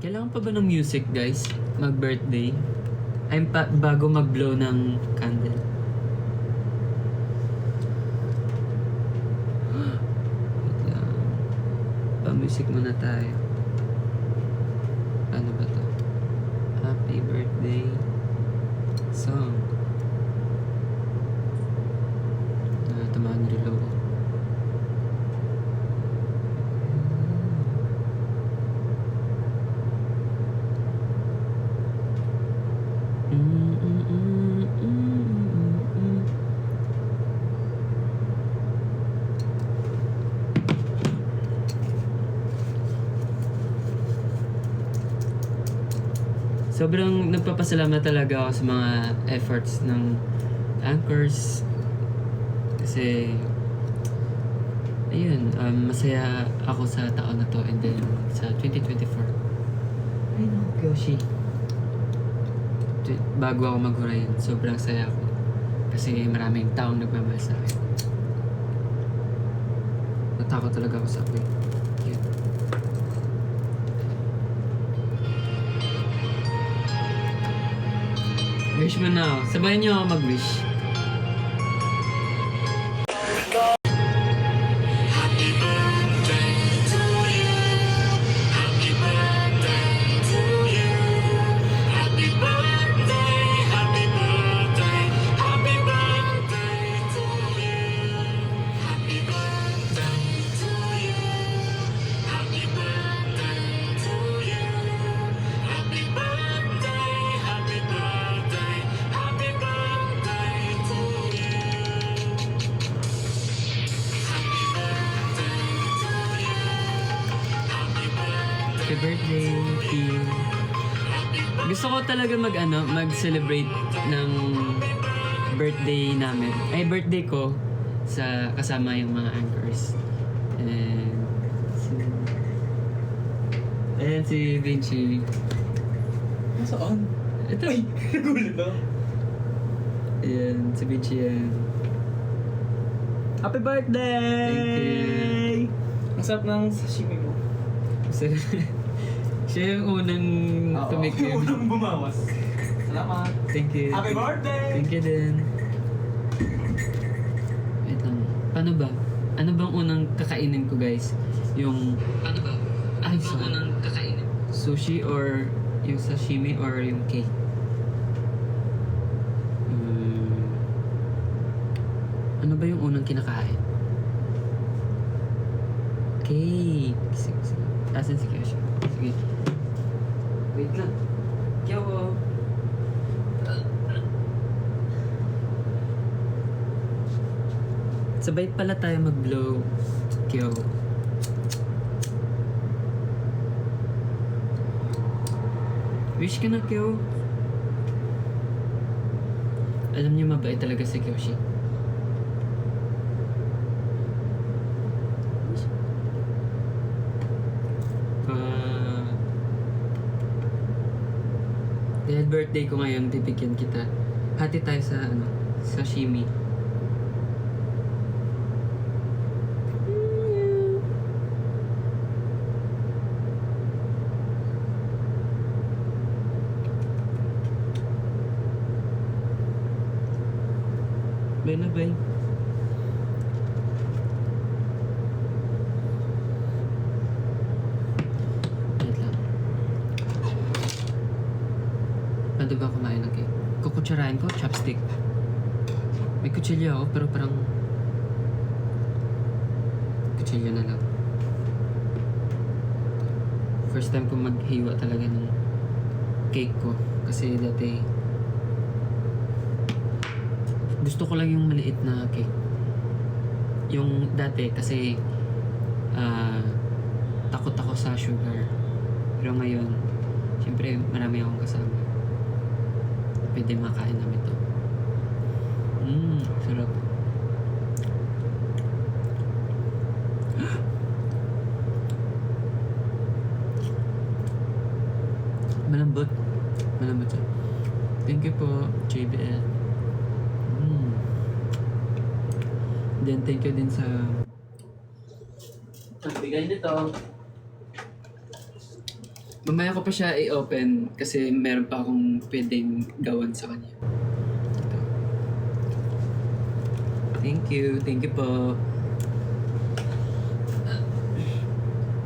Kailangan pa ba ng music, guys? Mag-birthday? Bago mag-blow ng candle. Wait lang. Pa-music muna tayo. Ano ba to? Happy birthday song. Tamaan na reload ko. Sobrang nagpapasalamat talaga ako sa mga efforts ng anchors. Kasi, ayun, masaya ako sa taon na to and then sa 2024. Ay no, Kyoshi. Bago ako mag-Hurayan, sobrang saya ako. Kasi maraming taong nagmamahal sa akin. Natakot talaga ako sa apoy. Yun. Wish mo na ako. Sabayan niyo ako mag-wish. Happy birthday, Kim. Gusto ko talaga mag-celebrate ng birthday namin. Ay, birthday ko sa kasama yung mga anchors. And si Vinci. Nasaan? Ito. Ay, nagulat ako. Ayan, si Vinci yan. Happy birthday! Thank you. Ang sarap ng sashimi mo. Siya yung unang tumikim. Yung unang bumawas. Salamat. Thank you. Happy birthday! Thank you din. Wait lang. Paano ba? Ano bang unang kakainin ko, guys? Yung... Paano ba? Ay, sorry. Unang kakainin? Sushi or yung sashimi or yung cake? Ano ba yung unang kinakain? Cake. Sige. Asan si Kyoshi? Sige. Wait lang. Kyo. Sabay pala tayo mag-blow. Kyo. Wish ka na, Kyo. Alam niyo mabait talaga si Kyoshi. Dahil birthday ko ngayon, bibigyan kita. Hati tayo sa sashimi. Bye na, bye. Wait lang. Paano ba kumain ng cake? Kukutsarain ko, chopstick. May kutsilyo ako, pero parang... Kutsilyo na lang. First time ko maghiwa talaga ng cake ko. Kasi dati... Gusto ko lang yung maliit na cake. Yung dati kasi takot ako sa sugar. Pero ngayon, siyempre marami akong kasama. Pwede makain namin to. Sarap. Malambot. Malambot siya. Thank you po, JBL. Then, thank you din sa nagbigay nito. Mamaya ko pa siya i-open kasi meron pa akong pwedeng gawan sa kanya. Ito. Thank you po.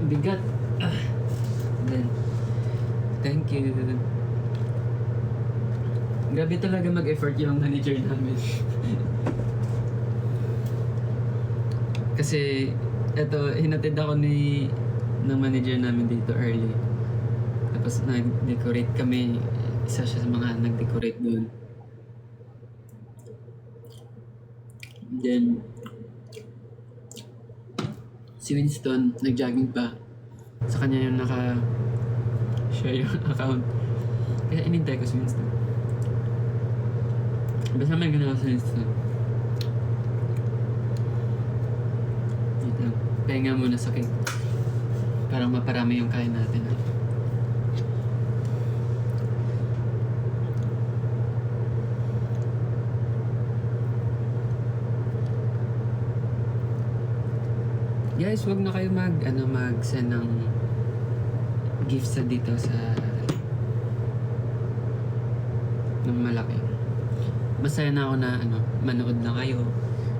Bigat. Then, thank you. Grabe talaga mag-effort yung manager namin. Kasi, eto, hinatid ako ng manager namin dito early. Tapos nag-decorate kami. Isa siya sa mga nag-decorate doon. Then, si Winston, nag-jogging pa. Sa kanya yung naka-share yung account. Kaya inintay ko si Winston. Basta may ginawa si Winston. Wait lang. Pahinga muna sa cake. Parang maparami yung kain natin. Guys, wag na kayo mag-send ng gifts sa dito sa ng malaki. Masaya na ako na manood na kayo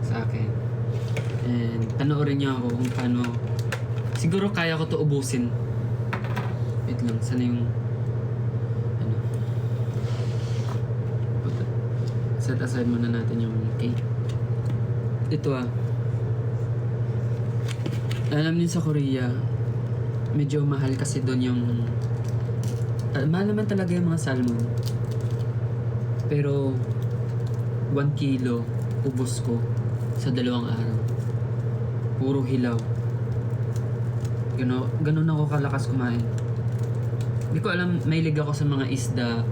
sa akin. And panoorin niyo ako kung paano. Siguro kaya ko to ubusin. Wait lang, sana yung set aside muna natin yung cake. Ito alam niyo sa Korea, medyo mahal kasi doon yung mahal naman talaga yung mga salmon. Pero 1 kilo ubos ko sa 2 araw. Puro hilaw. Ganun ako kalakas kumain. Hindi ko alam, mahilig ako sa mga isda.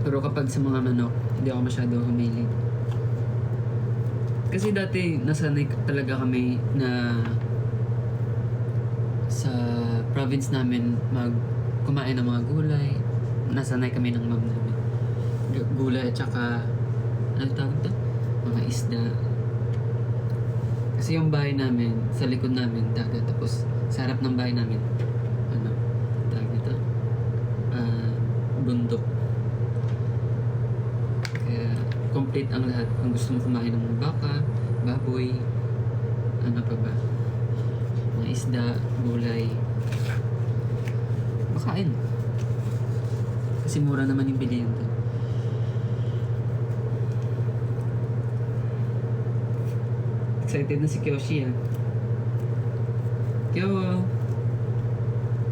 Pero kapag sa mga manok, hindi ako masyado humilig. Kasi dati nasanay talaga kami na sa province namin kumain ng mga gulay. Nasanay kami ng mom namin. Gulay at saka ano tawag ito? Mga isda. Kasi yung bahay namin, sa likod namin, dagat. Tapos sa harap ng bahay namin, tawag ito? Bundok. Kaya complete ang lahat. Kung gusto mo kumain ng baka, baboy, ano pa ba? Mga isda, gulay. Makain. Kasi mura naman yung bilihan doon. Excited na si Kyoshi Kyo!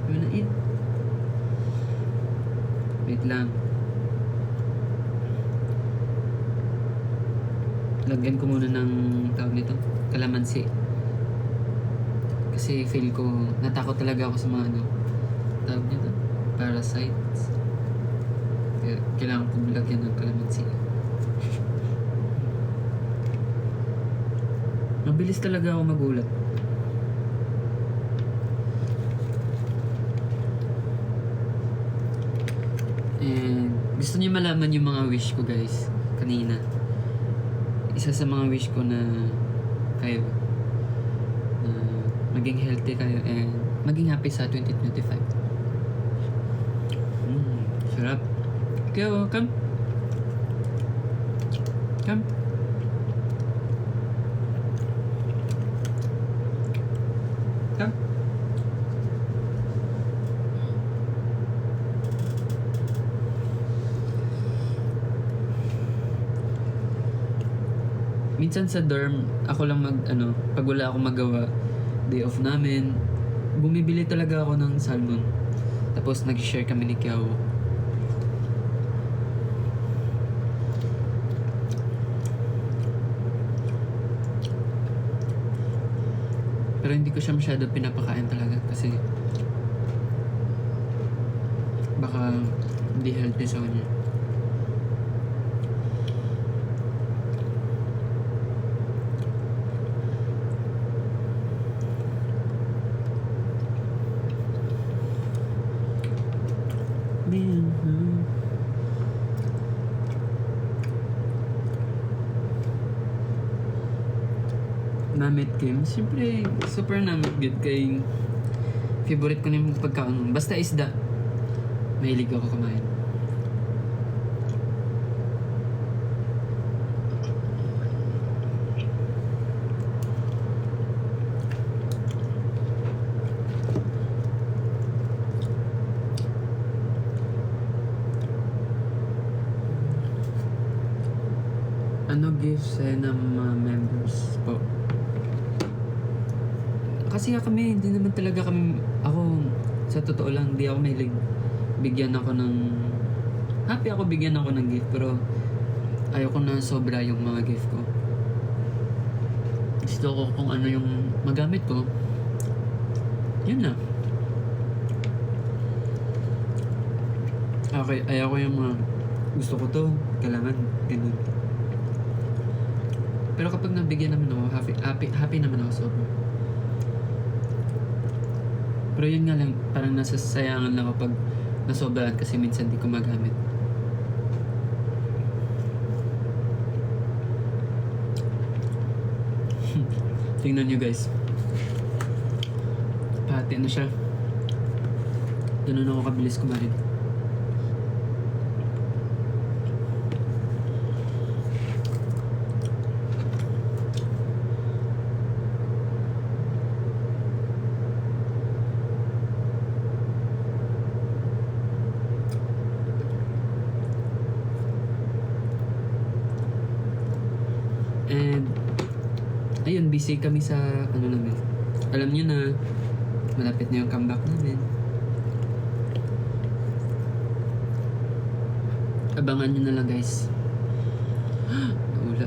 You wanna eat? Wait lang. Lagyan ko muna ng tawag nito, kalamansi. Kasi feel ko, natakot talaga ako sa mga tawag nito, parasites. Kaya kailangan ko lagyan ng kalamansi. Mabilis talaga ako magulat. And gusto niyo malaman yung mga wish ko, guys, kanina. Isa sa mga wish ko na kayo maging healthy kayo and maging happy sa 2025. Sarap. Kyo, come. Come. Come. Minsan sa dorm, ako lang pag wala akong magawa, day off namin, bumibili talaga ako ng salmon. Tapos nag-share kami ni Kiao. Pero hindi ko siya masyado pinapakain talaga kasi baka hindi healthy sa kanya. Namit Kim, siyempre super namit good kay Favorite ko na yung pagkain. Basta isda. Mahilig ako kumain. Ano gifts ng mga members po? Kasi kami, hindi naman talaga kami, ako, sa totoo lang, hindi ako mahilig bigyan ako ng, happy ako bigyan ako ng gift, pero ayoko na sobra yung mga gift ko. Gusto ko kung ano yung magamit ko, yun na. Okay, ayoko yung mga, gusto ko to, kailangan, ganun. Pero kapag nabigyan naman ako, happy naman ako sobra. Pero yun nga lang, parang nasasayangan lang ako pag nasobrahan kasi minsan di ko magamit. Tingnan nyo guys. Pati na siya. Ganun ako kabilis kumain. And ayun, busy kami sa ano namin. Alam niyo na malapit na yung comeback namin. Abangan niyo na lang guys. Naula.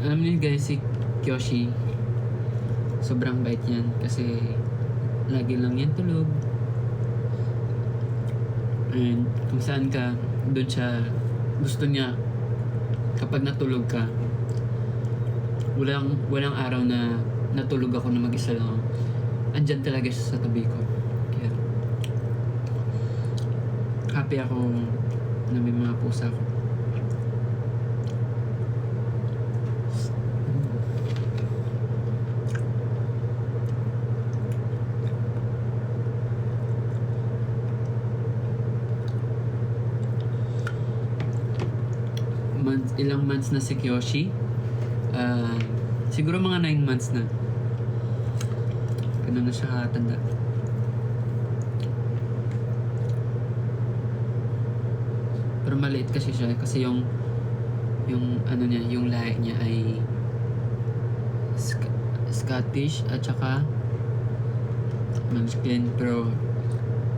Alam niyo guys, si Kyoshi, sobrang bait yan kasi lagi lang yan tulog. And kung saan ka, doon siya, gusto niya kapag natulog ka, walang araw na natulog ako na mag-isa lang. Andyan talaga siya sa tabi ko. Kaya happy ako na may mga pusa ko. Ilang months na si Kyoshi? Siguro mga 9 months na. Ganun na siya katanda. Pero maliit kasi siya kasi yung ano niya, yung lahi niya ay Scottish at saka Munchkin, pero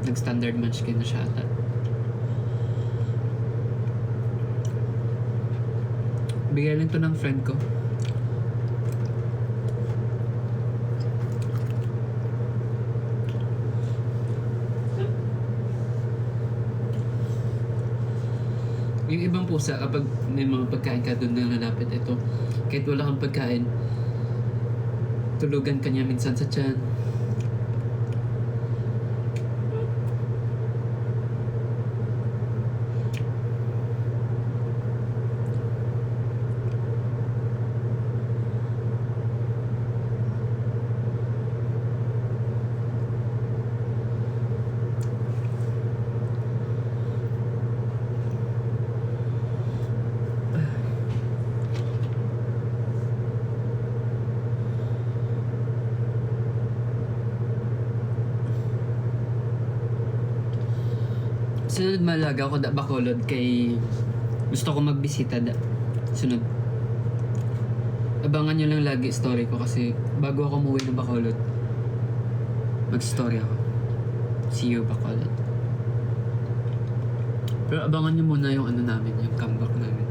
nag-standard Munchkin na siya ata. Bigay lang to ng friend ko. Yung ibang pusa, kapag may mga pagkain ka doon na lalapit, ito, kahit wala kang pagkain, tulugan ka niya minsan sa tiyan. Sunod malaga ako da Bacolod kay gusto ko magbisita da. Sunod. Abangan nyo lang lagi story ko kasi bago ako umuwi ng Bacolod, mag-story ako. See you Bacolod. Pero abangan nyo muna yung ano namin, yung comeback namin.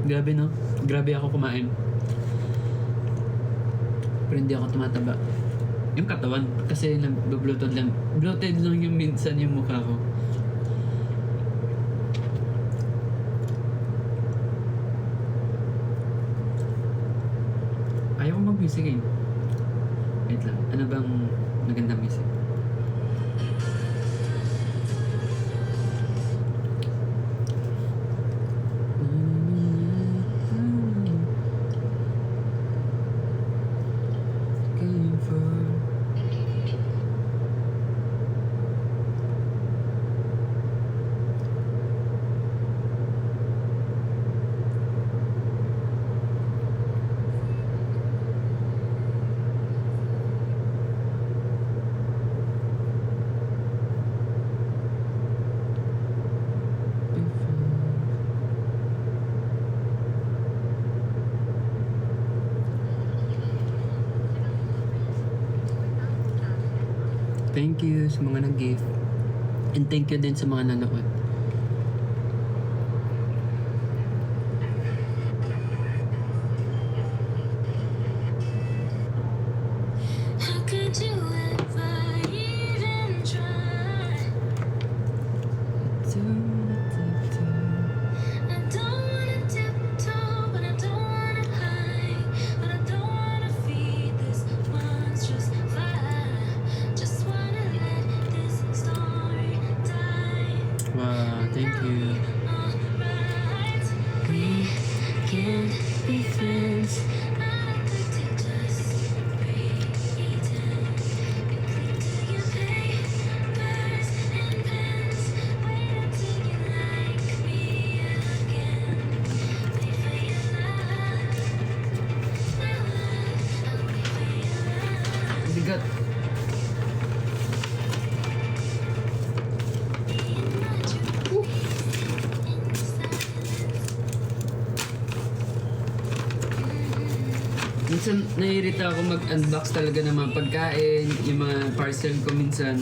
Grabe no? Grabe ako kumain. Pero hindi ako tumataba. Yung katawan, kasi nag-bloated lang. Bloated lang yung minsan yung mukha ko. Ayaw ko mag-music eh. Wait lang, ano bang magandang music? Going for thank you sa mga nag-gift. And thank you din sa mga nanood. How could you ever even try? I don't wanna tiptoe, but I don't wanna hide. But I don't wanna feed this monstrous fire. Just wanna let this story die. Wow, thank you. Alright, we can't be friends. I could just breathe. You cling to your papers and pens. Wait until you like me again. Wait for your love. I'll wait for your love. Bigat. Minsan naiirita ako mag-unbox talaga ng mga pagkain, yung mga parcel ko minsan.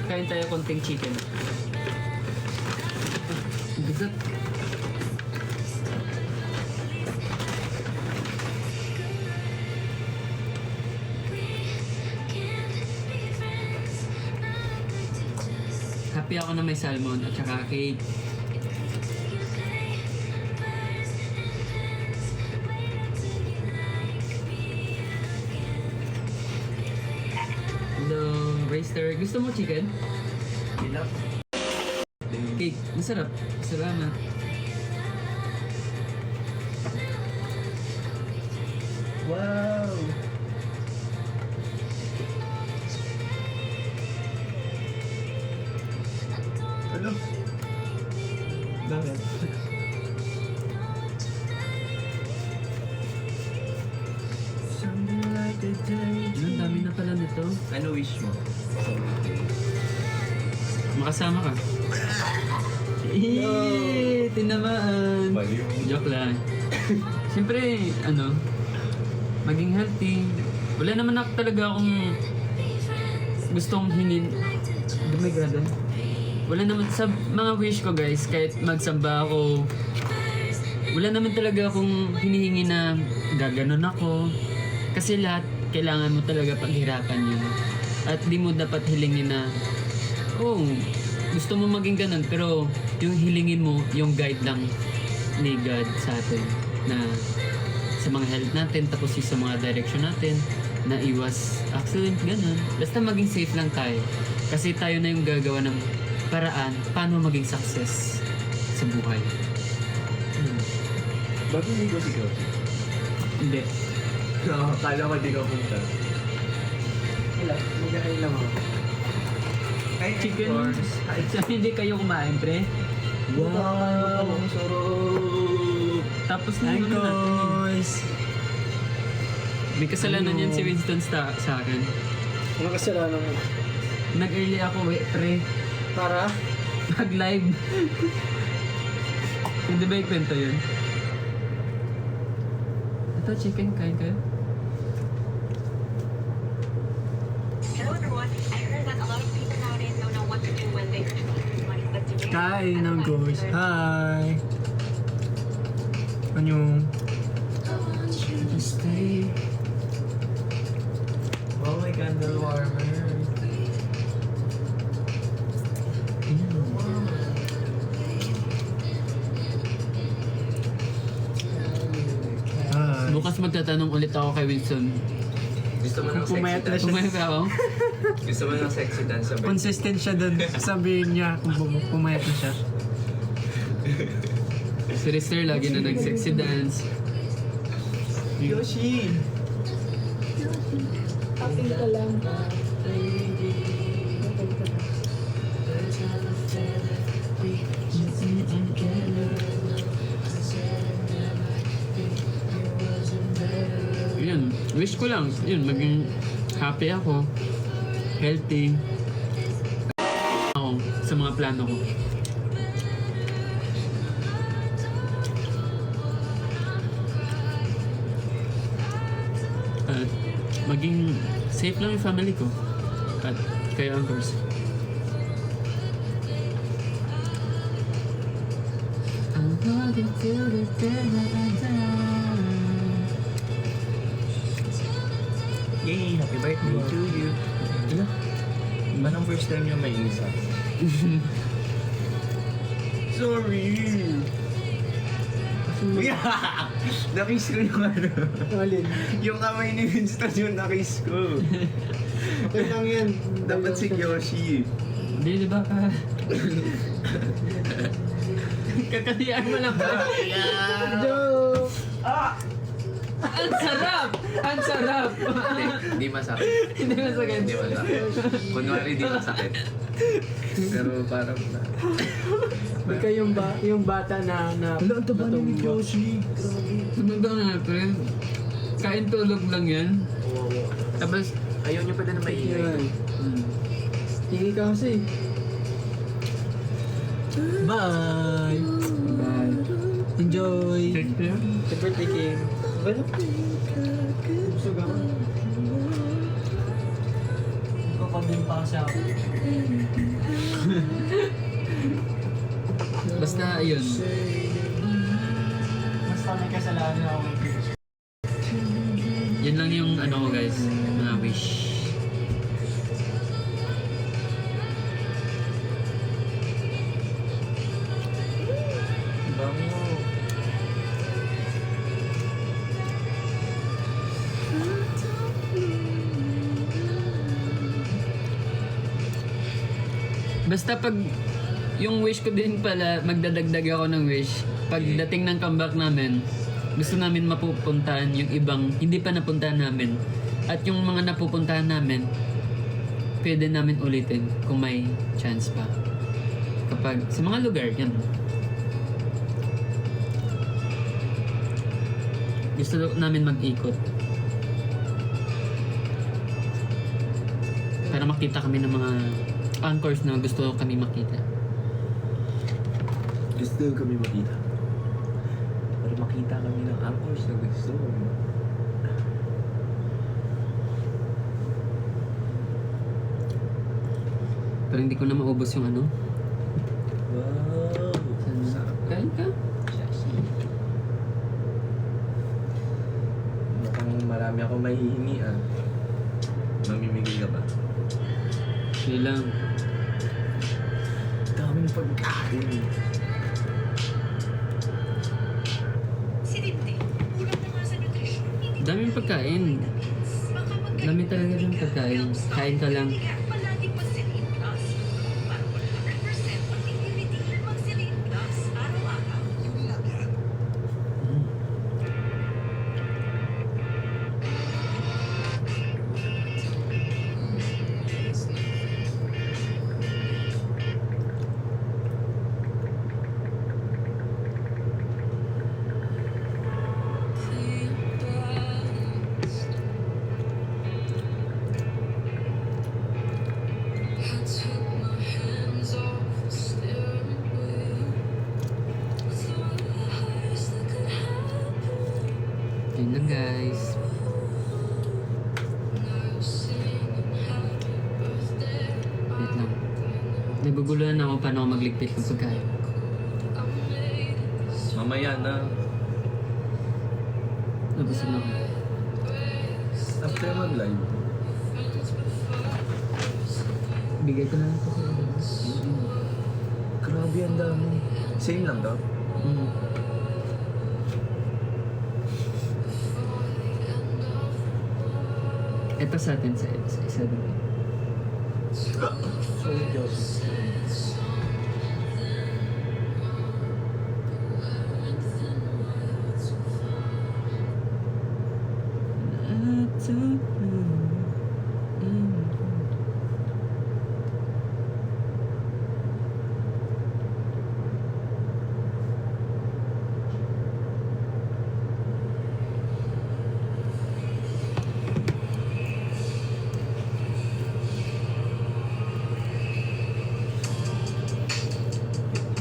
Kain tayo konting chicken. Bigat. Happy ako na may salmon at saka cake. Hello, Rayster. Gusto mo chicken? Hilap. Cake. Masarap. Salamat. Wow! Ano? Bakit? Something like a day. Ang dami na pala nito. Ano wish mo? Makasama ka. Eh, tinamaan. Baliw. Joke lang. Siyempre, ano, maging healthy. Wala naman ako talaga akong gustong hingin. May grado. Wala naman sa mga wish ko guys, kahit magsamba ako, wala naman talaga akong hinihingi na gaganon ako. Kasi lahat kailangan mo talaga paghirapan yun. At di mo dapat hilingin na, oh, gusto mo maging ganun, pero yung hilingin mo, yung guide lang ni God sa atin na sa mga health natin, tapos yung sa mga direction natin, na iwas accident, ganun. Basta maging safe lang tayo. Kasi tayo na yung gagawa ng paraan paano maging success sa buhay. Ba't hindi ko sigaw? Hindi. Oo, kala ko di ka punta. Wala, mag-aay lang ako. Ay, Chicken. course. Sabi hindi kayo kumain, pre. Wow! Sarap! Tapos na Hi, yung ano natin eh. guys! May kasalanan yan si Winston sa akin. Ano kasalanan mo? Nag-early ako, pre. Para? Mag-live. Hindi ba yung kwento yun? Ito, chicken. Kain kayo? Hello everyone. I heard that a lot of people nowadays don't know what to do when they earn money, but today Kain ng ghost. Hi! Ano? Stay. Oh, my candle warmer. Hi. Bukas magtatanong ulit ako kay Winston. Gusto mo ng Kung pumayat sexy na dance? siya. Kumain ka ako? Gusto mo ng sexy dance sa birthday? Consistent siya dun. Sabihin niya kung pumayat na siya. Si Rister lagi na nag-sexy dance. Yoshi! Ating ka lang. Yun, wish ko lang, yun, maging happy ako, healthy, ako sa mga plano ko. At maging safe lang yung family ko. At kayo, Anchors. I'm walking till the day that I die. Yay! Happy birthday to you! Ano? Ba nang first time niyo may isa? Sorry! Nakiss ko yung ano. Alin? Yung kamay ni Winston yung nakiss ko. Okay lang yan. Dapat si Yoshi. Hindi, di ba ka? Kakalian mo lang ba? Joke! Ang sarap! Ang sarap! Hindi masakit. Hindi masakit. Hindi masakit. Kunwari di masakit. Pero parang na. Ikaw yung bata na Wala, ang taba ni natumbo. Yoshi. Sumagdaw na natin. Kain tulog lang yan. Tapos, Ayaw niyo pa din na maingay. Hingi ka kasi. Bye! bye. Enjoy! Take care. Happy birthday, Kim. Well, busog ako. Kapagin pa kasi ako. Basta, ayun. Basta may kasalanan ako. Yan lang yung ano ko guys. Mga wish. Bango. Basta pag yung wish ko din pala, magdadagdag ako ng wish. Pagdating ng comeback namin, gusto namin mapupuntahan yung ibang hindi pa napuntahan namin. At yung mga napupuntahan namin, pwede namin ulitin kung may chance pa. Kapag sa mga lugar, yan. Gusto namin mag-ikot. Para makita kami ng mga anchors na gusto kami makita. Gusto kami makita. Para makita kami ng anchors na gusto. Pero hindi ko na maubos yung ano. Wow! Sarap. Kain ka? Mukhang marami akong mahihingi ah. Mamimigay ka ba? Sige lang. Daming pagkain. Si Dinde, kulang na nga sa nutrisyon. Hindi Daming pagkain. baka magkaroon Dami talaga ng pagkain. Kain ka lang. Kaya palagi mag-Celine Plus. Para 100% ang immunity, mag-Celine Plus araw-araw. Naguguluhan ako paano ako magligpit ng pagkain. Mamaya na. Nabusog na ako. After mag-live. Bigay ko na lang ito. Grabe, ang dami. Same lang daw. Mm. Ito sa atin sa isa din. So, Diyos.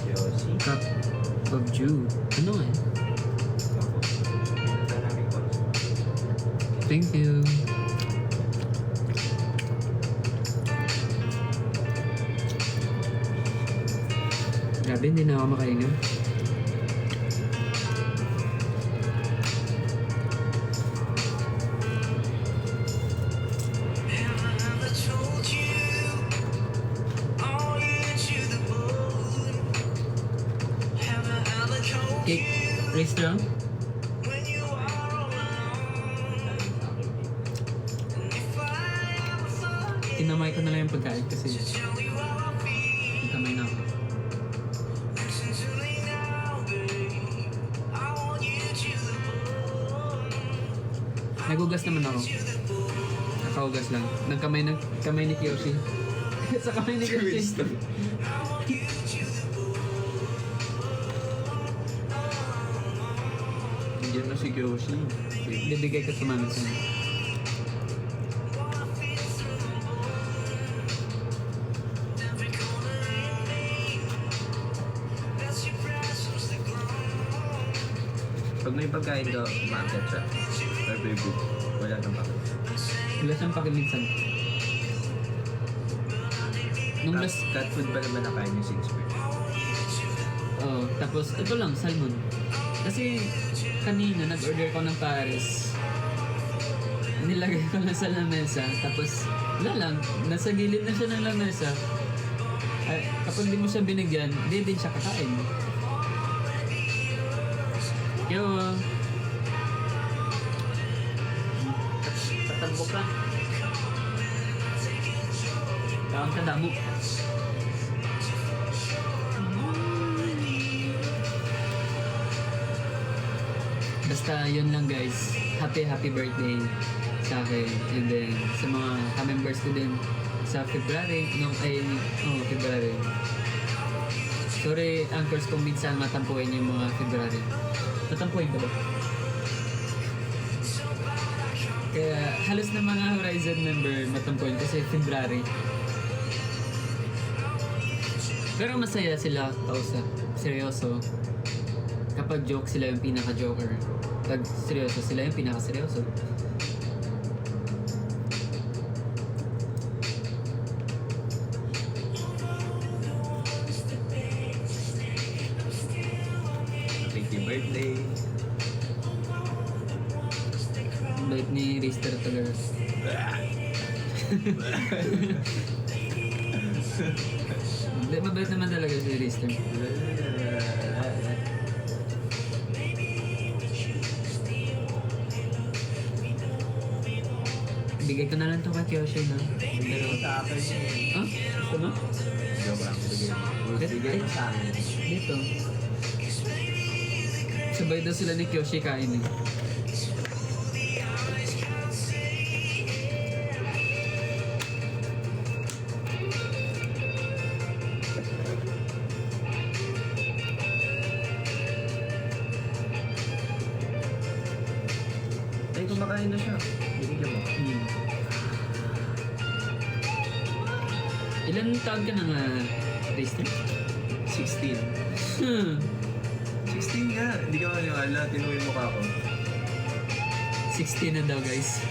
Yosi. Cup of Jew. Ano eh? Thank you. Grabe, hindi na ako makahinga. Cake, restaurant? Tinamay ko na lang yung pagkain kasi itamay na ako. Nagugas naman ako. Nakahugas lang. Kamay ni Kiyoshi. Sa kamay ni Kiyoshi. Hindi na si Yoshi. Bibigay ko sa mami sa niya. Pag may pagkain ka, umaakit siya. Or baby, wala nang bakit. Wala siyang pakiminsan. Nung last... Cat food ba naman nakain yung 6 bird? Oh, tapos ito lang, salmon. Kasi kanina nag-order ko ng pares. Nilagay ko lang sa lamesa. Tapos wala lang, nasa gilid na siya ng lamesa. Ay, kapag di mo siya binigyan, di din siya kakain. Yo! Tatambo ka. Kaon ka damo. Basta yun lang guys. Happy birthday sa akin. And then sa mga ka-members ko din sa February. February. Sorry, anchors kung minsan matampuin yung mga February. Matampuin ka ba? Kaya halos na mga Horizon member matampuin kasi February. Pero masaya sila kausap. Seryoso. Kapag joke sila yung pinaka-joker. Pag seryoso sila yung pinaka-seryoso. Thank you, birthday. Bait ni Rister talaga. Hindi, mabait naman talaga si Rister. Bigay ko na lang to kay Kiyoshi, no? Pero, Sa akin, ah? Gusto mo? joke lang. Bigay mo sa akin. Dito. Sabay daw sila ni Kiyoshi kain eh. Ay, kumakain na siya. Binigyan mo. Ilan taon ka na nga, Rister? 16. 16 nga. Hindi ka maniwala. Tinuwi mo ka ako. 16 na daw guys.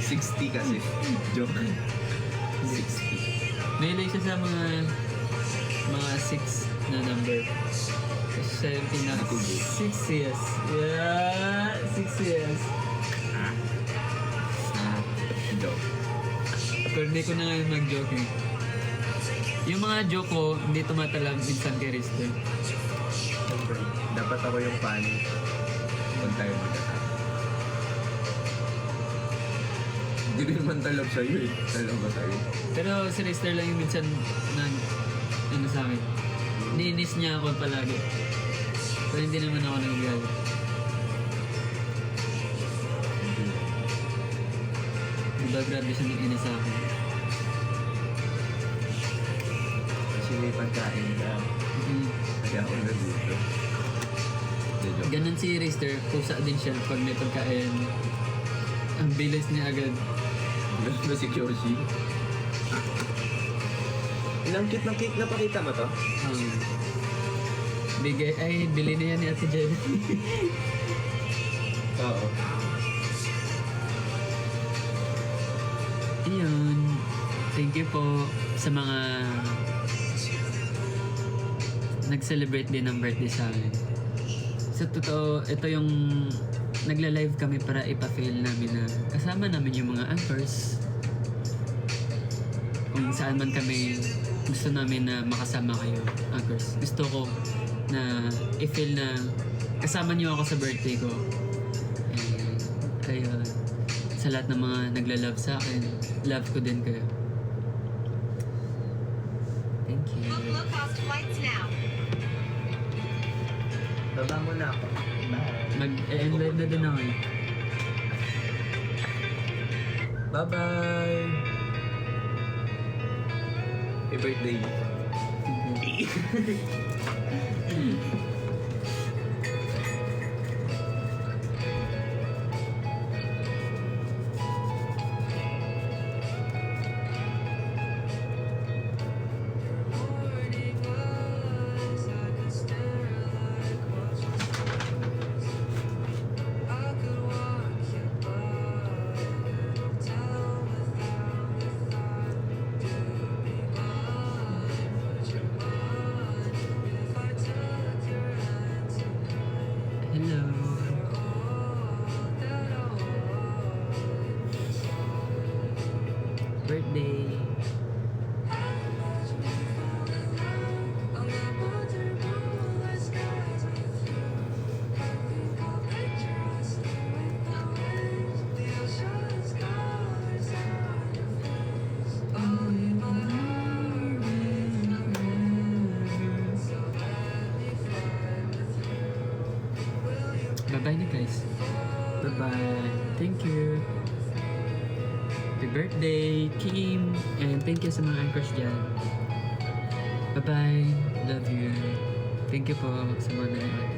60 kasi. Joke. 60. May siya sa mga mga 6 na number. So, 17 na. 6 years. Yeah! 6 years. Joke. Pero hindi ko na ngayon mag-joke eh. Yung mga joke ko, hindi tumatalab minsan kay Rister. Siyempre, dapat ako yung funny. Huwag tayo magkasama. Hindi rin naman talab sa'yo eh. Talab ba sa'yo? Pero si Rister lang yung minsan na ano sa akin. Niinis niya ako palagi. Pero hindi naman ako nagagalit. Grabe siya ng inis sa akin. Kasi may pagkain ka. Kaya ako nagusto. Hindi, joke. Ganon si Rister, pusa din siya pag may pagkain. Ang bilis niya agad. Ganun ba si Kyoshi? Ilang cute ng cake na pakita mo to? Bigay, ay, bili na yan ni Ate Jen. Oo. Ayun. Thank you po sa mga nag-celebrate din ng birthday sa amin. Sa totoo, ito yung nagla-live kami para ipa-fail namin na kasama namin yung mga anchors. Kung saan man kami gusto namin na makasama kayo, anchors. Gusto ko na i-feel na kasama niyo ako sa birthday ko. And, ayun. Sa lahat ng mga nagla-love sa akin, love ko din kayo. Thank you. Book low-cost flights now. Baba mo na ako. Bye. Mag-end live na din ako eh. Bye-bye! Happy birthday. Hello. Birthday. Bye-bye na guys. Bye-bye. Thank you. Happy birthday, Kim. And thank you sa mga anchors dyan. Bye-bye. Love you. Thank you po sa mga nanonood.